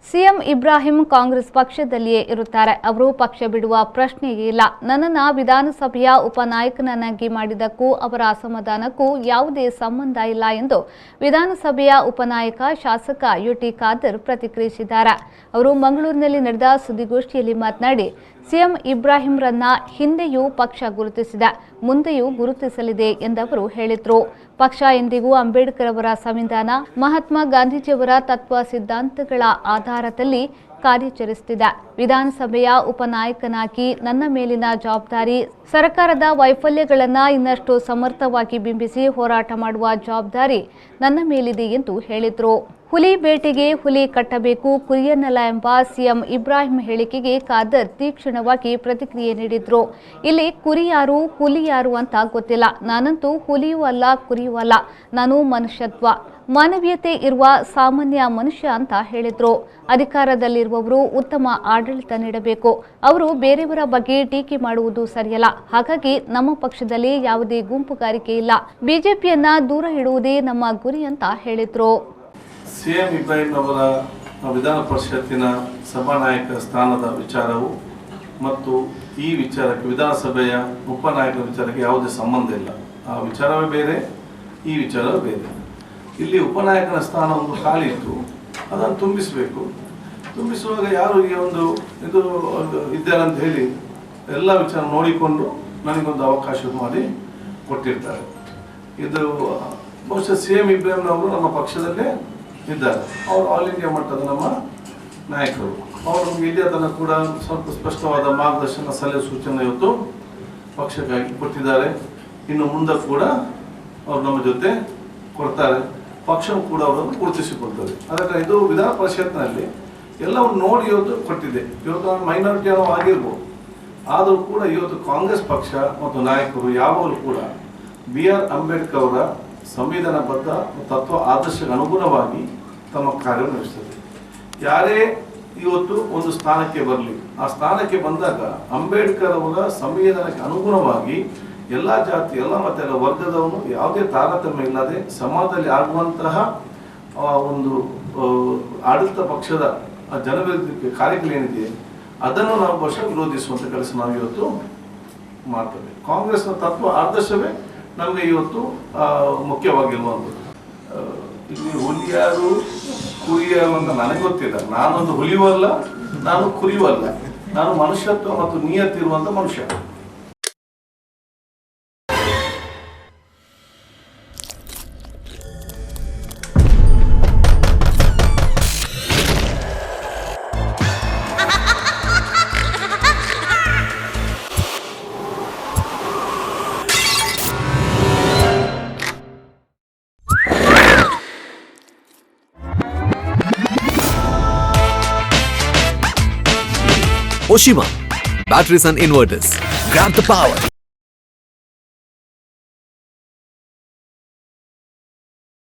CM Ibrahim Congress ಪಕ್ಷದಲ್ಲಿಯೇ ಇರುತ್ತಾರೆ. ಅವರು ಪಕ್ಷ ಬಿಡುವ ಪ್ರಶ್ನೆಯೇ ಇಲ್ಲ. ನನ್ನನ್ನು ವಿಧಾನಸಭೆಯ ಉಪನಾಯಕನನ್ನಾಗಿ ಮಾಡಿದ್ದಕ್ಕೂ ಅವರ ಅಸಮಾಧಾನಕ್ಕೂ ಯಾವುದೇ ಸಂಬಂಧ ಇಲ್ಲ ಎಂದು ವಿಧಾನಸಭೆಯ ಉಪನಾಯಕ ಶಾಸಕ ಯುಟಿ ಖಾದರ್ ಪ್ರತಿಕ್ರಿಯಿಸಿದ್ದಾರೆ. ಅವರು ಮಂಗಳೂರಿನಲ್ಲಿ ನಡೆದ ಸುದ್ದಿಗೋಷ್ಠಿಯಲ್ಲಿ ಮಾತನಾಡಿ, ಸಿಎಂ ಇಬ್ರಾಹಿಂರನ್ನ ಹಿಂದೆಯೂ ಪಕ್ಷ ಗುರುತಿಸಿದೆ, ಮುಂದೆಯೂ ಗುರುತಿಸಲಿದೆ ಎಂದವರು ಹೇಳಿದರು. ಪಕ್ಷ ಎಂದಿಗೂ ಅಂಬೇಡ್ಕರ್ ಅವರ ಸಂವಿಧಾನ, ಮಹಾತ್ಮ ಗಾಂಧೀಜಿಯವರ ತತ್ವ ಸಿದ್ಧಾಂತಗಳ ಆಧಾರದಲ್ಲಿ ಕಾರ್ಯಾಚರಿಸುತ್ತಿದೆ. ವಿಧಾನಸಭೆಯ ಉಪನಾಯಕನಾಗಿ ನನ್ನ ಮೇಲಿನ ಜವಾಬ್ದಾರಿ ಸರ್ಕಾರದ ವೈಫಲ್ಯಗಳನ್ನು ಇನ್ನಷ್ಟು ಸಮರ್ಥವಾಗಿ ಬಿಂಬಿಸಿ ಹೋರಾಟ ಮಾಡುವ ಜವಾಬ್ದಾರಿ ನನ್ನ ಮೇಲಿದೆ ಎಂದು ಹೇಳಿದರು. ಹುಲಿ ಬೇಟೆಗೆ ಹುಲಿ ಕಟ್ಟಬೇಕು, ಕುರಿಯನ್ನಲ್ಲ ಎಂಬ ಸಿಎಂ ಇಬ್ರಾಹಿಂ ಹೇಳಿಕೆಗೆ ಖಾದರ್ ತೀಕ್ಷ್ಣವಾಗಿ ಪ್ರತಿಕ್ರಿಯೆ ನೀಡಿದ್ರು. ಇಲ್ಲಿ ಕುರಿ ಯಾರು ಹುಲಿ ಯಾರು ಅಂತ ಗೊತ್ತಿಲ್ಲ. ನಾನಂತೂ ಹುಲಿಯೂ ಅಲ್ಲ, ಕುರಿಯೂ ಅಲ್ಲ. ನಾನು ಮನುಷ್ಯತ್ವ, ಮಾನವೀಯತೆ ಇರುವ ಸಾಮಾನ್ಯ ಮನುಷ್ಯ ಅಂತ ಹೇಳಿದ್ರು. ಅಧಿಕಾರದಲ್ಲಿರುವವರು ಉತ್ತಮ ಆಡಳಿತ ನೀಡಬೇಕು. ಅವರು ಬೇರೆಯವರ ಬಗ್ಗೆ ಟೀಕೆ ಮಾಡುವುದು ಸರಿಯಲ್ಲ. ಹಾಗಾಗಿ ನಮ್ಮ ಪಕ್ಷದಲ್ಲಿ ಯಾವುದೇ ಗುಂಪುಗಾರಿಕೆ ಇಲ್ಲ. ಬಿಜೆಪಿಯನ್ನ ದೂರ ಇಡುವುದೇ ನಮ್ಮ ಗುರಿ ಅಂತ ಹೇಳಿದ್ರು. ಸಿಎಂ ಇಬ್ರಾಹಿಂ ಅವರ ವಿಧಾನ ಪರಿಷತ್ತಿನ ಸಭಾನಾಯಕ ಸ್ಥಾನದ ವಿಚಾರವು ಮತ್ತು ಈ ವಿಚಾರಕ್ಕೆ ವಿಧಾನಸಭೆಯ ಉಪನಾಯಕರ ವಿಚಾರಕ್ಕೆ ಯಾವುದೇ ಸಂಬಂಧ ಇಲ್ಲ. ಆ ವಿಚಾರವೇ ಬೇರೆ, ಈ ವಿಚಾರವೇ ಬೇರೆ. ಇಲ್ಲಿ ಉಪನಾಯಕನ ಸ್ಥಾನ ಒಂದು ಖಾಲಿ ಇತ್ತು, ಅದನ್ನು ತುಂಬಿಸಬೇಕು. ತುಂಬಿಸುವಾಗ ಯಾರು ಈ ಒಂದು ಇದು ಇದ್ದಾರೆ ಅಂತ ಹೇಳಿ ಎಲ್ಲ ವಿಚಾರ ನೋಡಿಕೊಂಡು ನನಗೊಂದು ಅವಕಾಶ ಮಾಡಿ ಕೊಟ್ಟಿರ್ತಾರೆ. ಇದು ಬಹುಶಃ ಸಿಎಂ ಇಬ್ರಾಹಿಂ ಅವರು ನಮ್ಮ ಪಕ್ಷದಲ್ಲೇ ಇದ್ದಾರೆ. ಅವರು ಆಲ್ ಇಂಡಿಯಾ ಮಟ್ಟದ ನಮ್ಮ ನಾಯಕರು. ಅವರು ನಮಗೆ ಇಲ್ಲಿಯ ತನಕ ಕೂಡ ಸ್ವಲ್ಪ ಸ್ಪಷ್ಟವಾದ ಮಾರ್ಗದರ್ಶನ, ಸಲಹೆ, ಸೂಚನೆ ಇವತ್ತು ಪಕ್ಷಕ್ಕಾಗಿ ಕೊಟ್ಟಿದ್ದಾರೆ. ಇನ್ನು ಮುಂದೆ ಕೂಡ ಅವರು ನಮ್ಮ ಜೊತೆ ಕೊಡ್ತಾರೆ. ಪಕ್ಷವು ಕೂಡ ಅವರನ್ನು ಗುರುತಿಸಿಕೊಳ್ತದೆ. ಅದಕ್ಕೆ ಇದು ವಿಧಾನ ಪರಿಷತ್ನಲ್ಲಿ ಎಲ್ಲವನ್ನು ನೋಡಿ ಇವತ್ತು ಕೊಟ್ಟಿದೆ. ಇವತ್ತು ಮೈನಾರಿಟಿ ಅನ್ನೋ ಆಗಿರ್ಬೋದು, ಆದರೂ ಕೂಡ ಇವತ್ತು ಕಾಂಗ್ರೆಸ್ ಪಕ್ಷ ಮತ್ತು ನಾಯಕರು ಯಾವಾಗಲೂ ಕೂಡ BR ಅಂಬೇಡ್ಕರ್ ಅವರ ಸಂವಿಧಾನಬದ್ಧ ತತ್ವ ಆದರ್ಶಕ್ಕೆ ಅನುಗುಣವಾಗಿ ತಮ್ಮ ಕಾರ್ಯನಿರ್ವಹಿಸ್ತದೆ. ಯಾರೇ ಇವತ್ತು ಒಂದು ಸ್ಥಾನಕ್ಕೆ ಬರಲಿ, ಆ ಸ್ಥಾನಕ್ಕೆ ಬಂದಾಗ ಅಂಬೇಡ್ಕರ್ ಅವರ ಸಂವಿಧಾನಕ್ಕೆ ಅನುಗುಣವಾಗಿ ಎಲ್ಲ ಜಾತಿ, ಎಲ್ಲ ಮತ, ಎಲ್ಲ ವರ್ಗದವನು ಯಾವುದೇ ತಾರತಮ್ಯ ಇಲ್ಲದೆ ಸಮಾಜದಲ್ಲಿ ಆಗುವಂತಹ ಒಂದು ಆಡಳಿತ ಪಕ್ಷದ ಜನವಿರೋಧಿ ಕಾರ್ಯಗಳೇನಿದೆ ಅದನ್ನು ನಾವು ಬಹುಶಃ ವಿರೋಧಿಸುವಂಥ ಕೆಲಸ ನಾವು ಇವತ್ತು ಮಾಡ್ತೇವೆ. ಕಾಂಗ್ರೆಸ್ನ ತತ್ವ ಆದರ್ಶವೇ ನಮಗೆ ಇವತ್ತು ಮುಖ್ಯವಾಗಿರುವಂಥದ್ದು. ಇಲ್ಲಿ ಹುಲಿಯಾರು ಕುರಿಯಾರು ಅಂತ ನನಗೆ ಗೊತ್ತಿಲ್ಲ. ನಾನೊಂದು ಹುಲಿಯೂ ಅಲ್ಲ, ನಾನು ಕುರಿಯೂ ಅಲ್ಲ. ನಾನು ಮನುಷ್ಯತ್ವ ಮತ್ತು ನಿಯತ್ತಿರುವಂಥ ಮನುಷ್ಯ. Oshima, batteries and inverters. Grab the power.